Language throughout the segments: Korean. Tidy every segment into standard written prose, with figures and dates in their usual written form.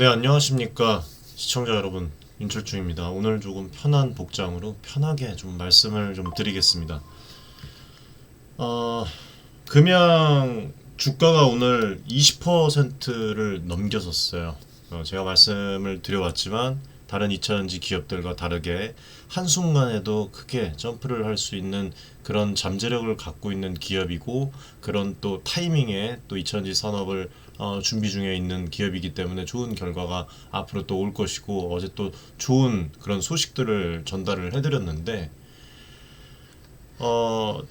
네, 안녕하십니까. 시청자 여러분. 윤철중입니다. 오늘 조금 편한 복장으로 편하게 좀 말씀을 좀 드리겠습니다. 어, 금양 주가가 오늘 20%를 넘겨섰어요. 제가 말씀을 드려왔지만 다른 2차전지 기업들과 다르게 한순간에도 크게 점프를 할 수 있는 그런 잠재력을 갖고 있는 기업이고, 그런 또 타이밍에 또 2차전지 산업을 준비 중에 있는 기업이기 때문에 좋은 결과가 앞으로 또 올 것이고, 어제 또 좋은 그런 소식들을 전달을 해드렸는데,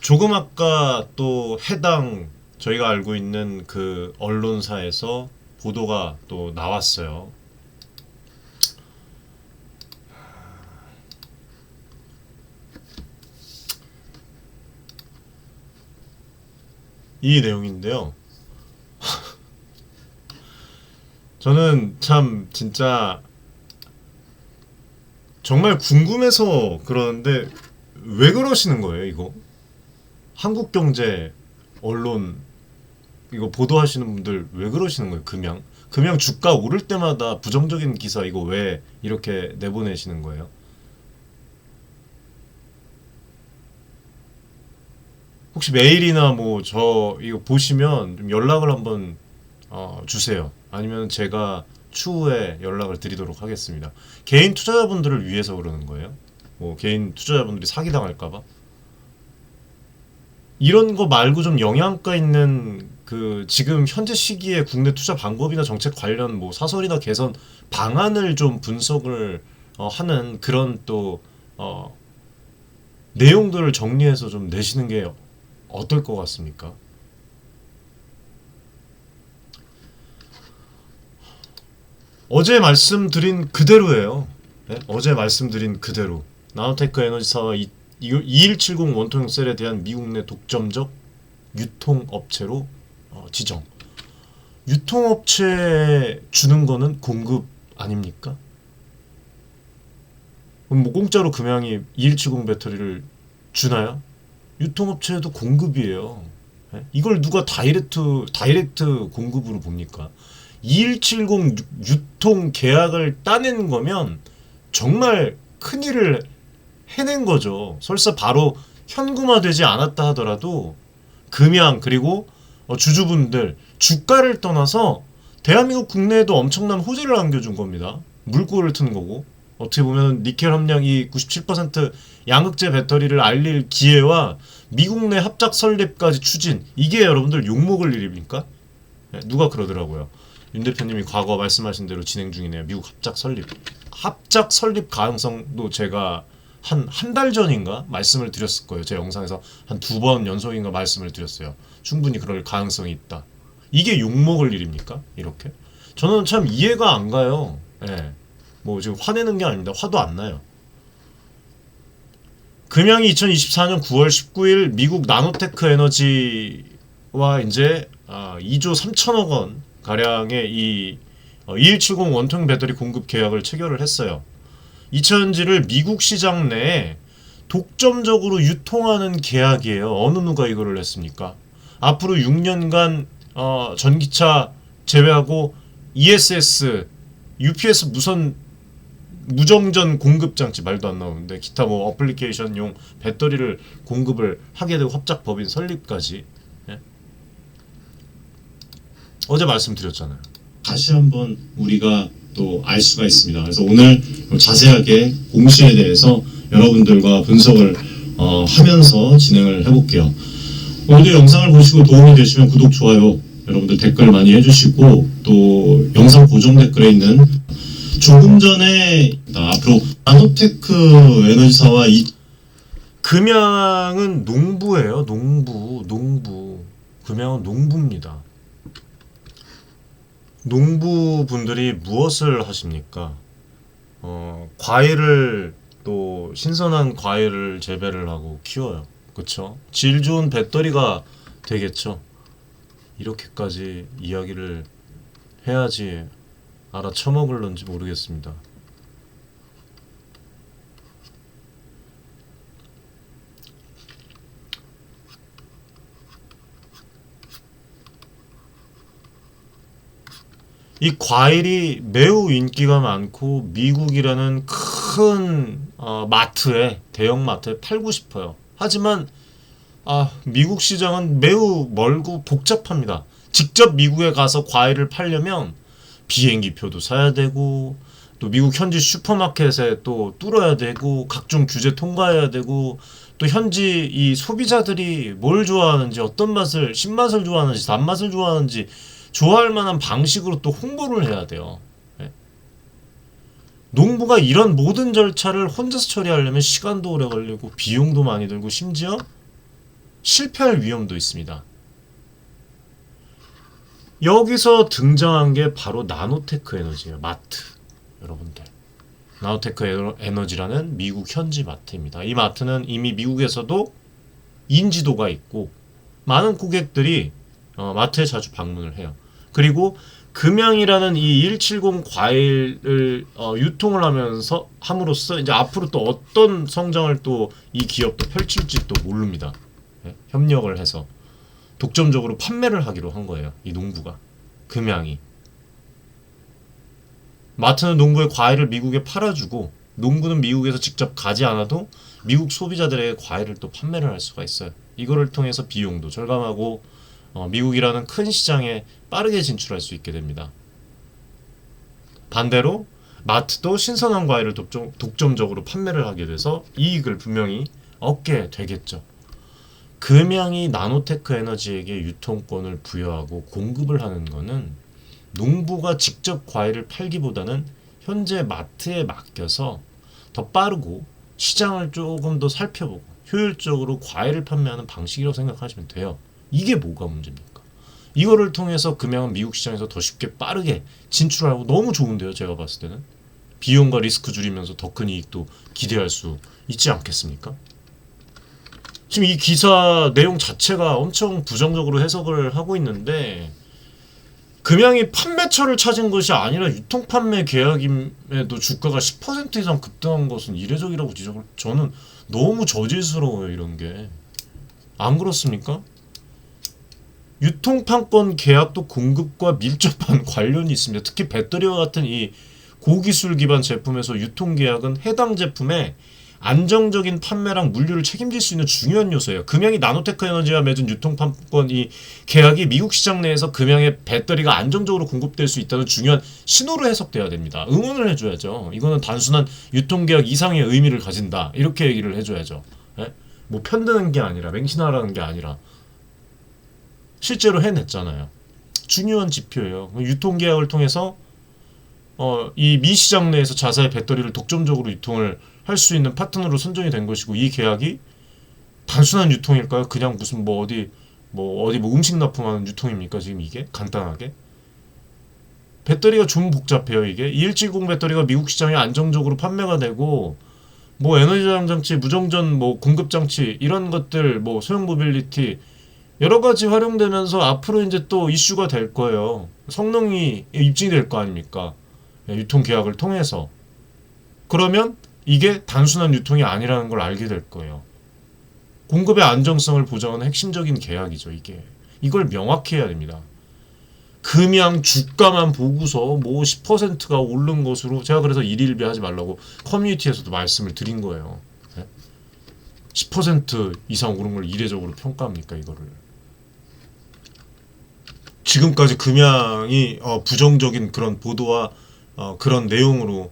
조금 아까 또 해당 저희가 알고 있는 그 언론사에서 보도가 또 나왔어요. 이 내용인데요. 저는 참 진짜 정말 궁금해서 그러는데, 왜 그러시는 거예요, 이거? 한국경제 언론 이거 보도하시는 분들 왜 그러시는 거예요? 금양 주가 오를 때마다 부정적인 기사 이거 왜 이렇게 내보내시는 거예요? 혹시 메일이나 뭐 저 이거 보시면 좀 연락을 한번 주세요. 아니면 제가 추후에 연락을 드리도록 하겠습니다. 개인 투자자분들을 위해서 그러는 거예요. 뭐 개인 투자자분들이 사기당할까봐. 이런 거 말고 좀 영양가 있는 그 지금 현재 시기에 국내 투자 방법이나 정책 관련 뭐 사설이나 개선 방안을 좀 분석을 하는 그런 또 어, 내용들을 정리해서 좀 내시는 게 어떨 것 같습니까? 어제 말씀드린 그대로예요. 네? 어제 말씀드린 그대로 나노테크 에너지사와 2170 원통형 셀에 대한 미국 내 독점적 유통업체로 지정. 유통업체 주는 거는 공급 아닙니까? 그럼 뭐 공짜로 금양이 2170 배터리를 주나요? 유통업체도 공급이에요. 예? 이걸 누가 다이렉트 공급으로 봅니까? 2170 유통 계약을 따낸 거면 정말 큰일을 해낸 거죠. 설사 바로 현금화되지 않았다 하더라도 금양 그리고 주주분들 주가를 떠나서 대한민국 국내에도 엄청난 호재를 안겨준 겁니다. 물꼬를 트는 거고, 어떻게 보면 니켈 함량이 97% 양극재 배터리를 알릴 기회와 미국 내 합작 설립까지 추진, 이게 여러분들 욕먹을 일입니까? 네, 누가 그러더라고요. 윤 대표님이 과거 말씀하신 대로 진행 중이네요. 미국 합작 설립 가능성도 제가 한 달 전인가 말씀을 드렸을 거예요. 제 영상에서 한 두 번 연속인가 말씀을 드렸어요. 충분히 그럴 가능성이 있다. 이게 욕먹을 일입니까? 이렇게? 저는 참 이해가 안 가요. 예. 뭐 지금 화내는 게 아닙니다. 화도 안 나요. 금양이 2024년 9월 19일 미국 나노테크 에너지와 이제 2조 3천억 원 가량의 이 2170 원통 배터리 공급 계약을 체결을 했어요. 이차전지를 미국 시장 내에 독점적으로 유통하는 계약이에요. 어느 누가 이거를 했습니까? 앞으로 6년간 전기차 제외하고 ESS, UPS 무정전 공급 장치, 말도 안 나오는데 기타 뭐 어플리케이션용 배터리를 공급을 하게 되고 합작 법인 설립까지. 예? 어제 말씀드렸잖아요. 다시 한번 우리가 또 알 수가 있습니다. 그래서 오늘 자세하게 공시에 대해서 여러분들과 분석을 하면서 진행을 해볼게요. 오늘도 영상을 보시고 도움이 되시면 구독, 좋아요, 여러분들 댓글 많이 해주시고, 또 영상 고정 댓글에 있는 조금 전에 앞으로 나노테크 에너지사와 금양은 농부예요. 농부. 금양은 농부입니다. 농부분들이 무엇을 하십니까? 과일을, 또 신선한 과일을 재배를 하고 키워요. 그쵸? 질 좋은 배터리가 되겠죠. 이렇게까지 이야기를 해야지 알아쳐먹을런지 모르겠습니다. 이 과일이 매우 인기가 많고 미국이라는 큰 마트에 대형 마트에 팔고 싶어요. 하지만 미국 시장은 매우 멀고 복잡합니다. 직접 미국에 가서 과일을 팔려면 비행기 표도 사야 되고 또 미국 현지 슈퍼마켓에 또 뚫어야 되고 각종 규제 통과해야 되고 또 현지 이 소비자들이 뭘 좋아하는지 어떤 맛을 신맛을 좋아하는지 단맛을 좋아하는지 좋아할 만한 방식으로 또 홍보를 해야 돼요. 예. 농부가 이런 모든 절차를 혼자서 처리하려면 시간도 오래 걸리고 비용도 많이 들고 심지어 실패할 위험도 있습니다. 여기서 등장한 게 바로 나노테크 에너지예요. 마트. 여러분들. 나노테크 에너지라는 미국 현지 마트입니다. 이 마트는 이미 미국에서도 인지도가 있고 많은 고객들이 마트에 자주 방문을 해요. 그리고 금양이라는 이 170 과일을 유통을 하면서 함으로써 이제 앞으로 또 어떤 성장을 또 이 기업도 펼칠지 또 모릅니다. 네? 협력을 해서 독점적으로 판매를 하기로 한 거예요. 이 농부가. 금양이. 마트는 농부의 과일을 미국에 팔아주고 농부는 미국에서 직접 가지 않아도 미국 소비자들에게 과일을 또 판매를 할 수가 있어요. 이거를 통해서 비용도 절감하고 미국이라는 큰 시장에 빠르게 진출할 수 있게 됩니다. 반대로 마트도 신선한 과일을 독점적으로 판매를 하게 돼서 이익을 분명히 얻게 되겠죠. 금양이 나노테크 에너지에게 유통권을 부여하고 공급을 하는 것은 농부가 직접 과일을 팔기보다는 현재 마트에 맡겨서 더 빠르고 시장을 조금 더 살펴보고 효율적으로 과일을 판매하는 방식이라고 생각하시면 돼요. 이게 뭐가 문제입니까? 이거를 통해서 금양은 미국 시장에서 더 쉽게 빠르게 진출하고 너무 좋은데요. 제가 봤을 때는 비용과 리스크 줄이면서 더 큰 이익도 기대할 수 있지 않겠습니까? 지금 이 기사 내용 자체가 엄청 부정적으로 해석을 하고 있는데 금양이 판매처를 찾은 것이 아니라 유통 판매 계약임에도 주가가 10% 이상 급등한 것은 이례적이라고 지적을 저는 너무 저질스러워요. 이런 게. 안 그렇습니까? 유통판권 계약도 공급과 밀접한 관련이 있습니다. 특히 배터리와 같은 이 고기술 기반 제품에서 유통계약은 해당 제품의 안정적인 판매랑 물류를 책임질 수 있는 중요한 요소예요. 금양이 나노테크 에너지와 맺은 유통판권 이 계약이 미국 시장 내에서 금양의 배터리가 안정적으로 공급될 수 있다는 중요한 신호로 해석돼야 됩니다. 응원을 해줘야죠. 이거는 단순한 유통계약 이상의 의미를 가진다. 이렇게 얘기를 해줘야죠. 예? 뭐 편드는 게 아니라 맹신하라는 게 아니라 실제로 해냈잖아요. 중요한 지표예요. 유통계약을 통해서 이 미 시장 내에서 자사의 배터리를 독점적으로 유통을 할 수 있는 파트너로 선정이 된 것이고 이 계약이 단순한 유통일까요? 그냥 무슨 어디 음식 납품하는 유통입니까? 지금 이게 간단하게 배터리가 좀 복잡해요. 이게 2170 배터리가 미국 시장에 안정적으로 판매가 되고 에너지 저장 장치, 무정전 공급 장치 이런 것들 소형 모빌리티 여러 가지 활용되면서 앞으로 이제 또 이슈가 될 거예요. 성능이 입증이 될 거 아닙니까? 유통 계약을 통해서. 그러면 이게 단순한 유통이 아니라는 걸 알게 될 거예요. 공급의 안정성을 보장하는 핵심적인 계약이죠, 이게. 이걸 명확히 해야 됩니다. 금양 주가만 보고서 10%가 오른 것으로 제가 그래서 일일비 하지 말라고 커뮤니티에서도 말씀을 드린 거예요. 10% 이상 오른 걸 이례적으로 평가합니까, 이거를. 지금까지 금양이 부정적인 그런 보도와 그런 내용으로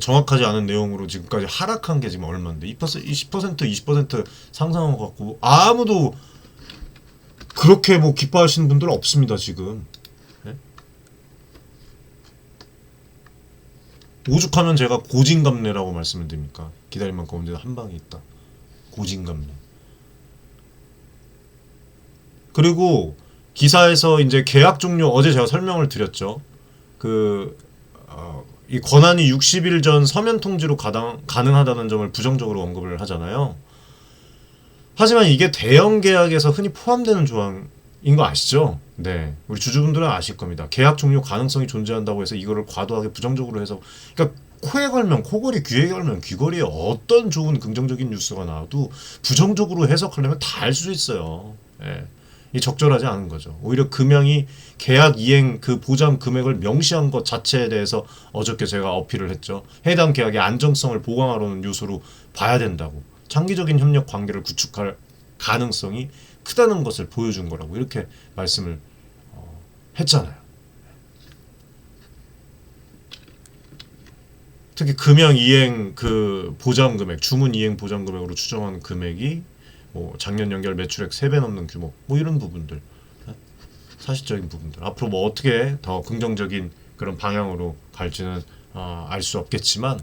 정확하지 않은 내용으로 지금까지 하락한 게 지금 얼마인데 2%, 20% 상승한 것 같고 아무도 그렇게 기뻐하시는 분들은 없습니다 지금. 네? 오죽하면 제가 고진감래라고 말씀을 드립니까? 기다릴 만큼 언제나 한 방에 있다. 고진감래. 그리고 기사에서 이제 계약 종료 어제 제가 설명을 드렸죠. 이 권한이 60일 전 서면 통지로 가능하다는 점을 부정적으로 언급을 하잖아요. 하지만 이게 대형 계약에서 흔히 포함되는 조항인 거 아시죠? 네, 우리 주주분들은 아실 겁니다. 계약 종료 가능성이 존재한다고 해서 이거를 과도하게 부정적으로 해서 그러니까 코에 걸면 코걸이, 귀에 걸면 귀걸이에 어떤 좋은 긍정적인 뉴스가 나와도 부정적으로 해석하려면 다 알 수 있어요. 네. 이 적절하지 않은 거죠. 오히려 금양이 계약 이행 그 보장 금액을 명시한 것 자체에 대해서 어저께 제가 어필을 했죠. 해당 계약의 안정성을 보강하려는 요소로 봐야 된다고. 장기적인 협력 관계를 구축할 가능성이 크다는 것을 보여준 거라고 이렇게 말씀을 했잖아요. 특히 금양 이행 그 보장 금액, 주문 이행 보장 금액으로 추정한 금액이 뭐 작년 연결 매출액 3배 넘는 규모, 뭐 이런 부분들, 사실적인 부분들. 앞으로 뭐 어떻게 더 긍정적인 그런 방향으로 갈지는 알 수 없겠지만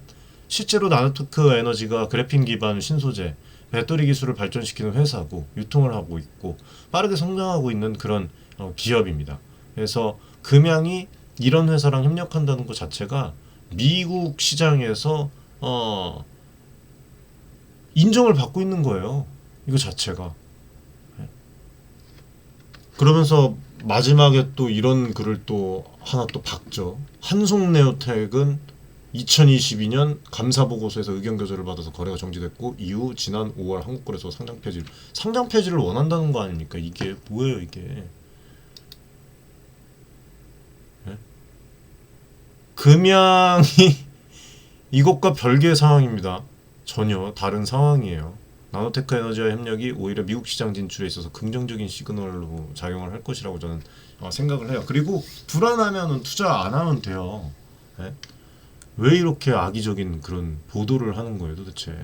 실제로 나노테크 에너지가 그래핀 기반 신소재, 배터리 기술을 발전시키는 회사고 유통을 하고 있고 빠르게 성장하고 있는 그런 기업입니다. 그래서 금양이 이런 회사랑 협력한다는 것 자체가 미국 시장에서 인정을 받고 있는 거예요. 이거 자체가. 그러면서 마지막에 또 이런 글을 또 하나 또 박죠. 한송네오텍은 2022년 감사보고서에서 의견 교조를 받아서 거래가 정지됐고 이후 지난 5월 한국거래소 상장 폐지를 원한다는 거 아닙니까? 이게 뭐예요 이게? 예? 금양이 이것과 별개의 상황입니다. 전혀 다른 상황이에요. 나노테크 에너지와 협력이 오히려 미국 시장 진출에 있어서 긍정적인 시그널로 작용을 할 것이라고 저는 생각을 해요. 그리고 불안하면은 투자 안 하면 돼요. 예? 왜 이렇게 악의적인 그런 보도를 하는 거예요, 도대체?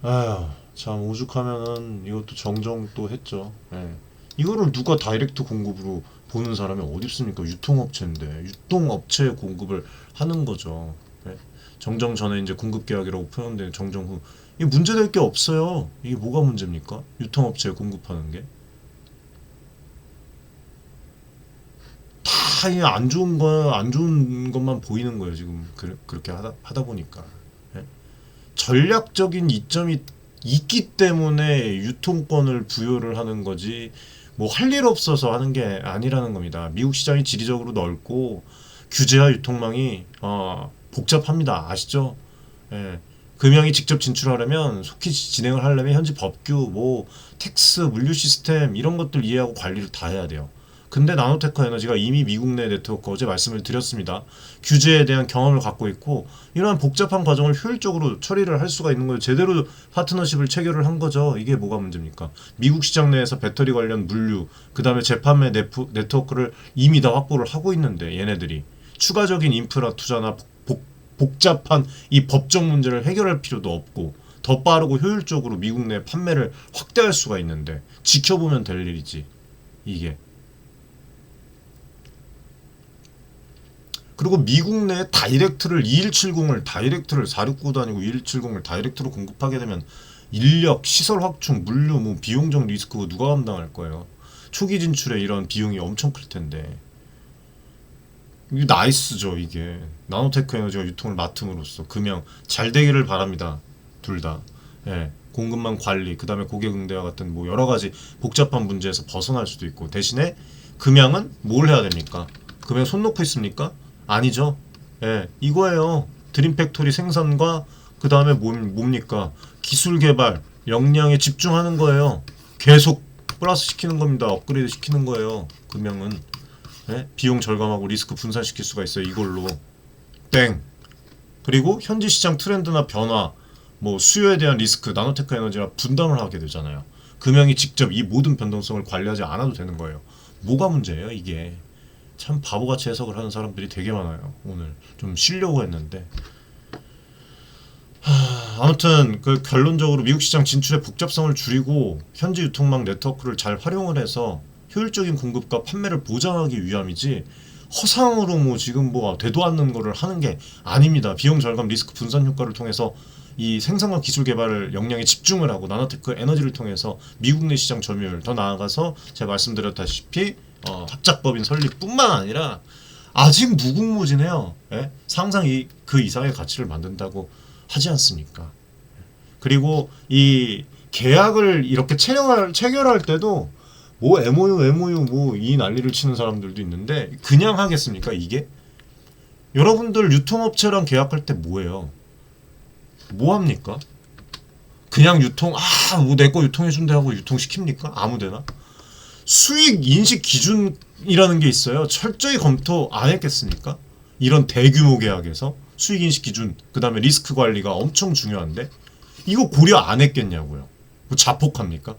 아휴, 참 오죽하면은 이것도 정정 또 했죠. 예. 이거를 누가 다이렉트 공급으로 보는 사람이 어디 있습니까? 유통업체인데 유통업체 공급을 하는 거죠. 예. 정정 전에 이제 공급 계약이라고 표현된 정정 후 이게 문제될 게 없어요. 이게 뭐가 문제입니까? 유통업체에 공급하는 게 다 안 좋은 거 안 좋은 것만 보이는 거예요. 지금 그렇게 하다 보니까 예? 전략적인 이점이 있기 때문에 유통권을 부여를 하는 거지 뭐 할 일 없어서 하는 게 아니라는 겁니다. 미국 시장이 지리적으로 넓고 규제와 유통망이 복잡합니다. 아시죠? 예. 금양이 직접 진출하려면 속히 진행을 하려면 현지 법규, 뭐 텍스, 물류 시스템 이런 것들 이해하고 관리를 다 해야 돼요. 근데 나노테크 에너지가 이미 미국 내 네트워크 어제 말씀을 드렸습니다. 규제에 대한 경험을 갖고 있고 이러한 복잡한 과정을 효율적으로 처리를 할 수가 있는 거예요. 제대로 파트너십을 체결을 한 거죠. 이게 뭐가 문제입니까? 미국 시장 내에서 배터리 관련 물류, 그 다음에 재판매 네트워크를 이미 다 확보를 하고 있는데 얘네들이 추가적인 인프라 투자나 복잡한 이 법적 문제를 해결할 필요도 없고 더 빠르고 효율적으로 미국 내 판매를 확대할 수가 있는데 지켜보면 될 일이지 이게. 그리고 미국 내 다이렉트를 2170을 다이렉트를 469도 아니고 2170을 다이렉트로 공급하게 되면 인력, 시설 확충, 물류, 뭐 비용적 리스크 누가 감당할 거예요? 초기 진출에 이런 비용이 엄청 클 텐데. 이게 나이스죠 이게. 나노테크 에너지가 유통을 맡음으로써 금양 잘 되기를 바랍니다. 둘 다. 예. 공급망 관리, 그 다음에 고객 응대와 같은 뭐 여러 가지 복잡한 문제에서 벗어날 수도 있고 대신에 금양은 뭘 해야 됩니까? 금양 손 놓고 있습니까? 아니죠. 예, 이거예요. 드림팩토리 생산과 그 다음에 뭡니까? 기술 개발, 역량에 집중하는 거예요. 계속 플러스 시키는 겁니다. 업그레이드 시키는 거예요. 금양은. 예? 비용 절감하고 리스크 분산시킬 수가 있어요. 이걸로. 땡. 그리고 현지 시장 트렌드나 변화, 뭐 수요에 대한 리스크, 나노테크 에너지가 분담을 하게 되잖아요. 금양이 직접 이 모든 변동성을 관리하지 않아도 되는 거예요. 뭐가 문제예요, 이게? 참 바보같이 해석을 하는 사람들이 되게 많아요. 오늘 좀 쉬려고 했는데 아무튼 그 결론적으로 미국 시장 진출의 복잡성을 줄이고 현지 유통망 네트워크를 잘 활용을 해서 효율적인 공급과 판매를 보장하기 위함이지 허상으로 뭐 지금 뭐 되도 않는 거를 하는 게 아닙니다. 비용 절감 리스크 분산 효과를 통해서 이 생산과 기술 개발을 역량에 집중을 하고 나노테크 에너지를 통해서 미국 내 시장 점유율 더 나아가서 제가 말씀드렸다시피 합작법인 설립뿐만 아니라 아직 무궁무진해요. 예? 상상 그 이상의 가치를 만든다고 하지 않습니까? 그리고 이 계약을 이렇게 체결할 때도 뭐 MOU 뭐 이 난리를 치는 사람들도 있는데 그냥 하겠습니까 이게? 여러분들 유통업체랑 계약할 때 뭐예요? 뭐 합니까? 그냥 유통 뭐 내 거 유통해준대 하고 유통시킵니까? 아무데나? 수익 인식 기준이라는 게 있어요. 철저히 검토 안 했겠습니까? 이런 대규모 계약에서 수익 인식 기준, 그 다음에 리스크 관리가 엄청 중요한데 이거 고려 안 했겠냐고요. 뭐 자폭합니까?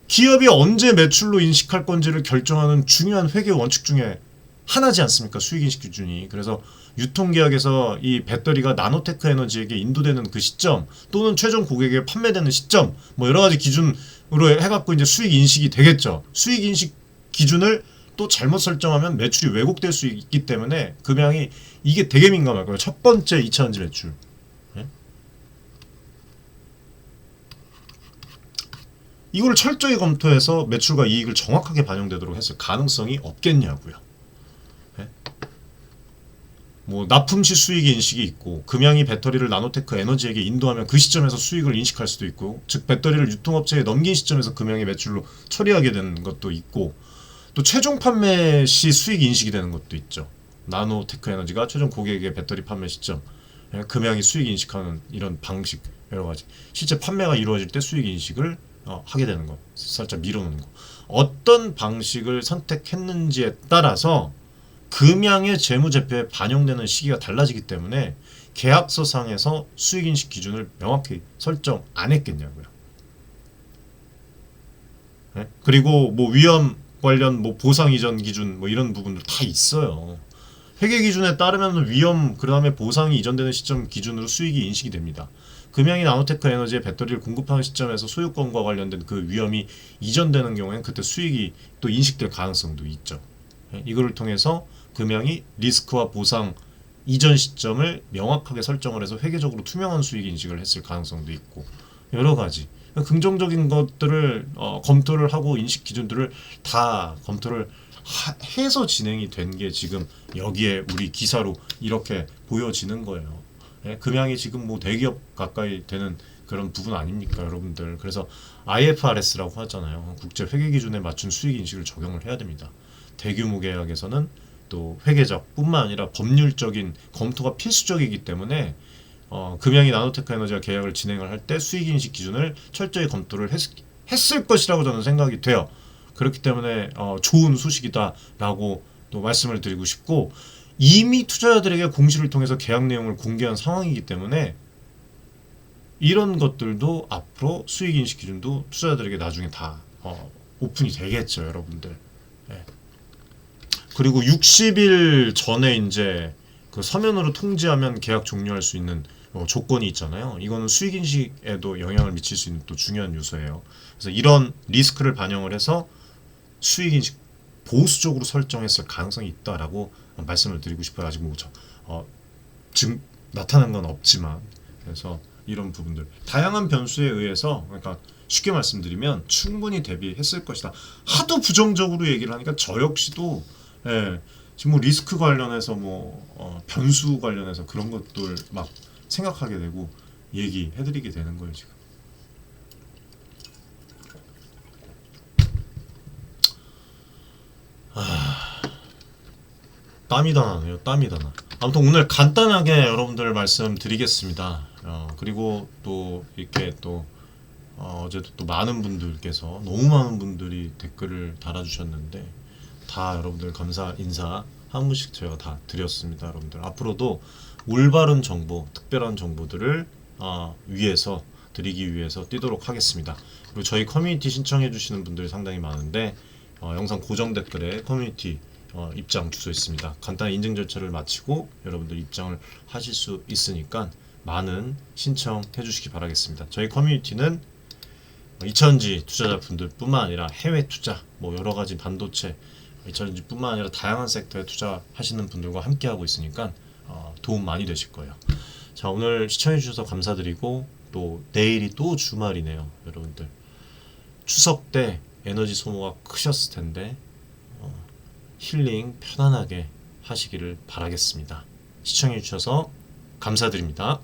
기업이 언제 매출로 인식할 건지를 결정하는 중요한 회계 원칙 중에 하나지 않습니까? 수익인식 기준이. 그래서 유통계약에서 이 배터리가 나노테크 에너지에게 인도되는 그 시점 또는 최종 고객에게 판매되는 시점 뭐 여러 가지 기준으로 해갖고 이제 수익 인식이 되겠죠. 수익 인식 기준을 또 잘못 설정하면 매출이 왜곡될 수 있기 때문에 금양이 이게 되게 민감할 거예요. 첫 번째 2차전지 매출. 이걸 철저히 검토해서 매출과 이익을 정확하게 반영되도록 했을 가능성이 없겠냐고요. 네? 뭐 납품 시 수익 인식이 있고 금양이 배터리를 나노테크 에너지에게 인도하면 그 시점에서 수익을 인식할 수도 있고 즉 배터리를 유통업체에 넘긴 시점에서 금양의 매출로 처리하게 되는 것도 있고 또 최종 판매 시 수익 인식이 되는 것도 있죠. 나노테크 에너지가 최종 고객에게 배터리 판매 시점 금양이 수익 인식하는 이런 방식 여러 가지 실제 판매가 이루어질 때 수익 인식을 하게 되는 거 살짝 밀어놓는 거 어떤 방식을 선택했는지에 따라서 금양의 재무제표에 반영되는 시기가 달라지기 때문에 계약서상에서 수익인식 기준을 명확히 설정 안 했겠냐고요. 네? 그리고 뭐 위험 관련 뭐 보상 이전 기준 뭐 이런 부분들 다 있어요. 회계 기준에 따르면 위험 그 다음에 보상이 이전되는 시점 기준으로 수익이 인식이 됩니다. 금양이 나노테크 에너지의 배터리를 공급하는 시점에서 소유권과 관련된 그 위험이 이전되는 경우에는 그때 수익이 또 인식될 가능성도 있죠. 이거를 통해서 금양이 리스크와 보상 이전 시점을 명확하게 설정을 해서 회계적으로 투명한 수익 인식을 했을 가능성도 있고 여러 가지 긍정적인 것들을 검토를 하고 인식 기준들을 다 검토를 해서 진행이 된 게 지금 여기에 우리 기사로 이렇게 보여지는 거예요. 금양이 지금 뭐 대기업 가까이 되는 그런 부분 아닙니까, 여러분들? 그래서 IFRS라고 하잖아요. 국제 회계 기준에 맞춘 수익 인식을 적용을 해야 됩니다. 대규모 계약에서는 또 회계적뿐만 아니라 법률적인 검토가 필수적이기 때문에 금양이 나노테크 에너지와 계약을 진행을 할 때 수익 인식 기준을 철저히 검토를 했을 것이라고 저는 생각이 돼요. 그렇기 때문에 좋은 소식이다라고 또 말씀을 드리고 싶고 이미 투자자들에게 공시를 통해서 계약 내용을 공개한 상황이기 때문에 이런 것들도 앞으로 수익 인식 기준도 투자자들에게 나중에 다 오픈이 되겠죠, 여러분들. 네. 그리고 60일 전에 이제 그 서면으로 통지하면 계약 종료할 수 있는 조건이 있잖아요. 이거는 수익 인식에도 영향을 미칠 수 있는 또 중요한 요소예요. 그래서 이런 리스크를 반영을 해서 수익 인식 보수적으로 설정했을 가능성이 있다라고 말씀을 드리고 싶어요. 아직 뭐 지금 나타난 건 없지만 그래서 이런 부분들 다양한 변수에 의해서 그러니까 쉽게 말씀드리면 충분히 대비했을 것이다. 하도 부정적으로 얘기를 하니까 저 역시도 지금 뭐 리스크 관련해서 뭐 변수 관련해서 그런 것들 막 생각하게 되고 얘기해드리게 되는 거예요 지금. 땀이 다 나네요. 땀이 다 나. 아무튼 오늘 간단하게 여러분들 말씀드리겠습니다. 그리고 또 이렇게 또 어제도 또 많은 분들께서 너무 많은 분들이 댓글을 달아주셨는데 다 여러분들 감사 인사 한 분씩 제가 다 드렸습니다. 여러분들 앞으로도 올바른 정보, 특별한 정보들을 위해서 드리기 위해서 뛰도록 하겠습니다. 그리고 저희 커뮤니티 신청해 주시는 분들이 상당히 많은데 영상 고정 댓글에 커뮤니티 입장 주소 있습니다. 간단한 인증 절차를 마치고 여러분들 입장을 하실 수 있으니까 많은 신청해 주시기 바라겠습니다. 저희 커뮤니티는 2차전지 투자자분들 뿐만 아니라 해외 투자, 뭐 여러가지 반도체, 2차전지 뿐만 아니라 다양한 섹터에 투자하시는 분들과 함께 하고 있으니까 도움 많이 되실 거예요. 자, 오늘 시청해 주셔서 감사드리고 또 내일이 또 주말이네요. 여러분들 추석 때 에너지 소모가 크셨을 텐데 힐링 편안하게 하시기를 바라겠습니다. 시청해 주셔서 감사드립니다.